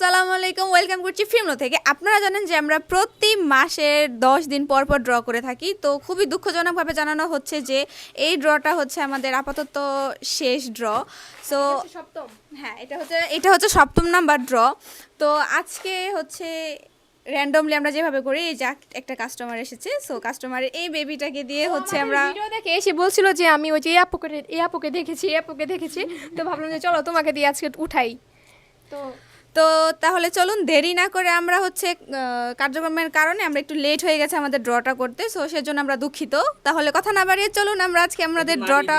সালামু আলাইকুম, ওয়েলকাম করছি ফিল্মো থেকে। আপনারা জানেন যে আমরা প্রতি মাসের 10 দিন পর পর ড্র করে থাকি। তো খুবই দুঃখজনকভাবে জানানো হচ্ছে যে এই ড্রটা হচ্ছে আমাদের আপাতত শেষ ড্র। সো সপ্তম। হ্যাঁ, এটা হচ্ছে সপ্তম নাম্বার ড্র। তো আজকে হচ্ছে র্যান্ডমলি আমরা যেভাবে করি, এই যে একটা কাস্টমার এসেছে, সো কাস্টমারের এই বেবিটাকে দিয়ে হচ্ছে আমরা ভিডিও দেখে এসে বলছিল যে আমি ওই যে এই আপুকে দেখেছি তো ভাবলাম যে চলো তোমাকে দিয়ে আজকে উঠাই। তো তো তাহলে চলুন, দেরি না করে আমরা হচ্ছে কার্যক্রমের কারণে আমরা একটু লেট হয়ে গেছে আমাদের ড্রটা করতে, সো সেজন্য আমরা দুঃখিত। তাহলে কথা না বাড়িয়ে চলুন আমরা আজকে আমাদের ড্রটা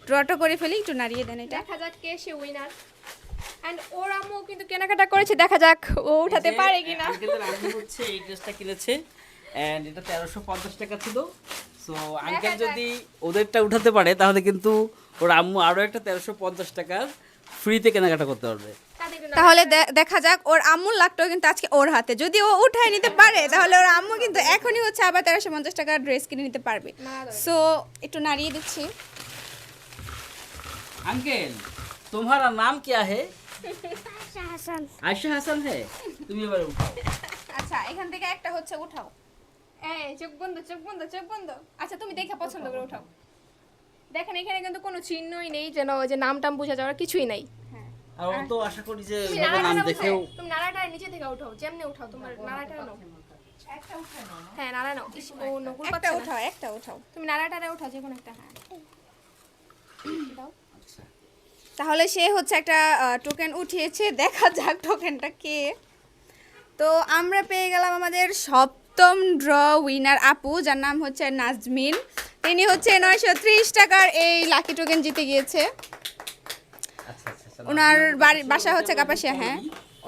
ড্রটা করে ফেলি। একটু নাড়িয়ে দেন এটা। দেখা যাক কে সে উইনার। এন্ড ওর আম্মু কিন্তু কেনাকাটা করেছে, দেখা যাক ও উঠাতে পারে কিনা। আঙ্কেলের আম্মু হচ্ছে এই ড্রেসটা কিনেছে এন্ড এটা 1350 টাকা ছিল। সো আঙ্কেল যদি ওদেরটা উঠাতে পারে তাহলে কিন্তু ওর আম্মু আরো একটা 1350 টাকার ফ্রিতে কেনাকাটা করতে পারবে। তাহলে দেখা যাক, ওর আম্মুর লাখটাও কিন্তু আজকে ওর হাতে। যদি ও উঠায় নিতে পারে তাহলে ওর আম্মু কিন্তু এখনই হচ্ছে আবার 1350 টাকার ড্রেস কিনে নিতে পারবে। সো একটু নাড়িয়ে দিচ্ছি। अंकल तुम्हारा नाम क्या है? आयशा हसन। आयशा हसन है। তুমি এবারে উঠাও। আচ্ছা, এখান থেকে একটা হচ্ছে উঠাও। এই চোখ বন্ধ। আচ্ছা তুমি দেখে পছন্দ করে উঠাও। দেখেন এখানে কিন্তু কোনো চিহ্নই নেই, যেন ওই যে নাম টাম বোঝা যাওয়ার কিছুই নাই। আর ও তো আশা করি যে তুমি এভাবে নাম নাড়াটা দেখেও তুমি নাড়াটা নিচে থেকে উঠাও, যেমনি উঠাও তোমার নাড়াটা নাও। হ্যাঁ নাড়া নাও। ইস, ও নকুল একটা পাচ্ছে না। উঠাও, একটা উঠাও। তুমি নাড়াটা উঠাও, যে কোনো একটা। হ্যাঁ দাও। তাহলে সে হচ্ছে একটা টোকেন উঠিয়েছে। দেখা যাক টোকেনটা কে। তো আমরা পেয়ে গেলাম আমাদের সপ্তম ড্র উইনার আপু, যার নাম হচ্ছে নাজমিন। তিনি হচ্ছে 930 টাকার এই লাকি টোকেন জিতে গিয়েছে। আচ্ছা আচ্ছা ওনার বাসা হচ্ছে কাপাসিয়া। হ্যাঁ,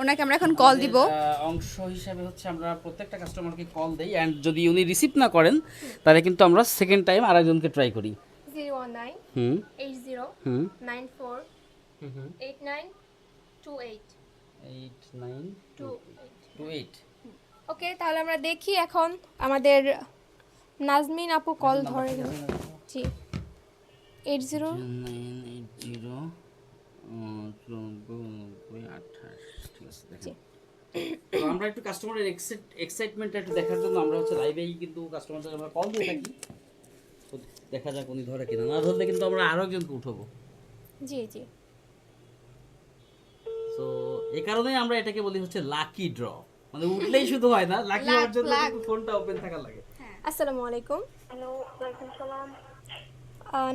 ওনাকে আমরা এখন কল দিব। অংশ হিসাবে হচ্ছে আমরা প্রত্যেকটা কাস্টমারকে কল দেই এন্ড যদি উনি রিসিভ না করেন তাহলে কিন্তু আমরা সেকেন্ড টাইম আরেকজনকে ট্রাই করি। 019 হুম 80 হুম 94 হুম 89 28 8928। ওকে, তাহলে আমরা দেখি এখন আমাদের নাজমিন আপু কল ধরে কিনা। জি 80 তো আমরা একটু কাস্টমারের এক্সাইটমেন্টটা একটু দেখার জন্য আমরা হচ্ছে লাইভেই কিন্তু কাস্টমারদের আমরা কল দিয়ে থাকি। তো দেখা যাক উনি ধরে কিনা, না ধরলে কিন্তু আমরা আরো একজনকে উঠাবো। জি তো এই কারণেই আমরা এটাকে বলি হচ্ছে লাকি ড্র, মানে উঠলেই শুধু হয় না, লাকি হওয়ার জন্য কিন্তু ফোনটা ওপেন থাকা লাগে। আসসালামু আলাইকুম। हेलो वालेकुम सलाम।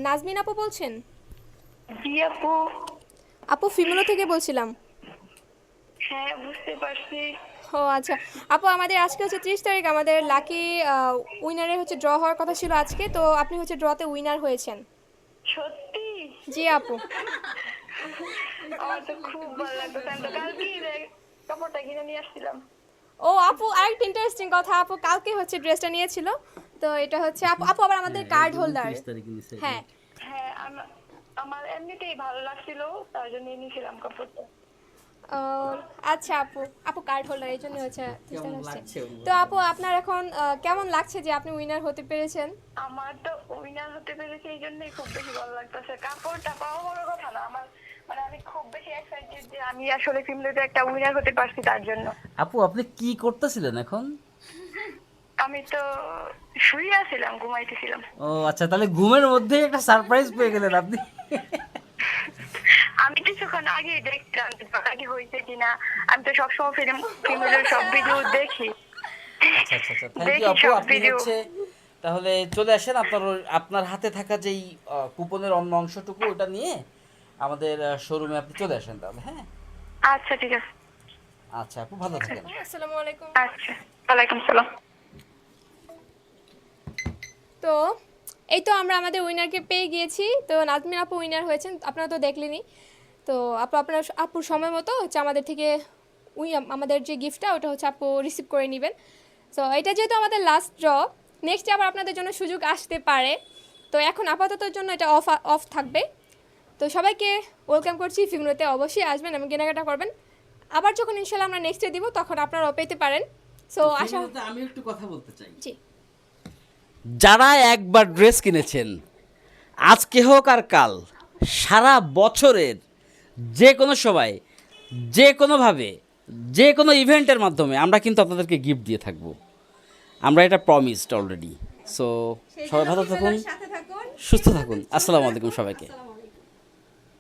নাজমিন আপু বলছেন? জি আপু। আপু ফিমেলো থেকে বলছিলাম। হ্যাঁ বুঝতে পারছি। ও আচ্ছা আপু, আমাদের আজকে হচ্ছে 30 তারিখ, আমাদের লাকি উইনারের হচ্ছে ড্র হওয়ার কথা ছিল আজকে, তো আপনি হচ্ছে ড্রতে উইনার হয়েছেন। সত্যি? জি আপু। আমার তো খুব ভালো লাগতো। আমি তো কালকে কাপড়টা কিনে নিয়ে আসছিলাম। ও আপু, আরেকটা ইন্টারেস্টিং কথা, আপু কালকে হচ্ছে ড্রেসটা নিয়েছিল। তো এটা হচ্ছে আপু আপু আবার আমাদের কার্ড হোল্ডার। 30 তারিখে নিছে। হ্যাঁ হ্যাঁ আমার এমনিতেই ভালো লাগছিল, তার জন্য নিয়েছিলাম কাপড়টা। ও, আচ্ছা আপু আপু কার্ড হোল্ডার, এই জন্য হচ্ছে কেমন আসছে। লাগছে তো আপু আপনার এখন কেমন লাগছে যে আপনি উইনার হতে পেরেছেন? আমার তো উইনার হতে পেরেছে, এই জন্যই খুব বেশি ভালো লাগতেছে। কাপড়টা পাওয়া বড় কথা না, আমার মানে আমি খুব বেশি এক্সাইটেড যে আমি আসলে ফিল্মতে একটা উইনার হতে পারছি তার জন্য। আপু আপনি কি করতেছিলেন এখন? আমি তো শুয়ে আছিলাম, ঘুমাইতেছিলাম। ও আচ্ছা, তাহলে ঘুমের মধ্যে একটা সারপ্রাইজ পেয়ে গেলেন আপনি। আমি কিছুক্ষণ আগে দেখলাম যে আগে হয়েছে কিনা। আমি তো সবসময় ফিল্মের সব ভিডিও দেখি। আচ্ছা আচ্ছা আচ্ছা, থ্যাংক দেখি ইউ আপু। সব আপনি ভিডিও। হচ্ছে তাহলে চলে আসেন, আপনার হাতে থাকা যেই কুপনের অন্য অংশটুকু ওটা নিয়ে আমাদের শোরুমে আপনি চলে আসেন তাহলে। হ্যাঁ আচ্ছা ঠিক আছে। আচ্ছা আপু, ভালো থাকেন। আসসালামু আলাইকুম। আচ্ছা, ওয়ালাইকুম সালাম। তো এই তো আমরা আমাদের উইনারকে পেয়ে গিয়েছি। তো নাজমিন আপু উইনার হয়েছেন, আপনারা তো দেখলেনই। তো আপনার আপুর সময় মতো হচ্ছে আমাদের থেকে আমাদের যে গিফটটা ওটা হচ্ছে আপু রিসিভ করে নেবেন। তো এটা যেহেতু আমাদের লাস্ট ড্র, নেক্সট আবার আপনাদের জন্য সুযোগ আসতে পারে। তো এখন আপাততর জন্য এটা অফ থাকবে। তো সবাইকে ওয়েলকাম করছি, ফিল্মতে অবশ্যই আসবেন এবং কেনাকাটা করবেন। আবার যখন ইনশাল্লাহ আমরা নেক্সটে দিব তখন আপনারাও পেতে পারেন। সো আশা আমি একটু কথা বলতে চাই। জি যারা একবার ড্রেস কিনেছেন, আজকে হোক আর কাল, সারা বছরের যে কোনো সময় যে কোনোভাবে যে কোনো ইভেন্টের মাধ্যমে আমরা কিন্তু আপনাদেরকে গিফট দিয়ে থাকবো, আমরা এটা প্রমিসড অলরেডি। সো সবাই ভালো থাকুন, সাথে থাকুন, সুস্থ থাকুন। আসসালামু আলাইকুম সবাইকে।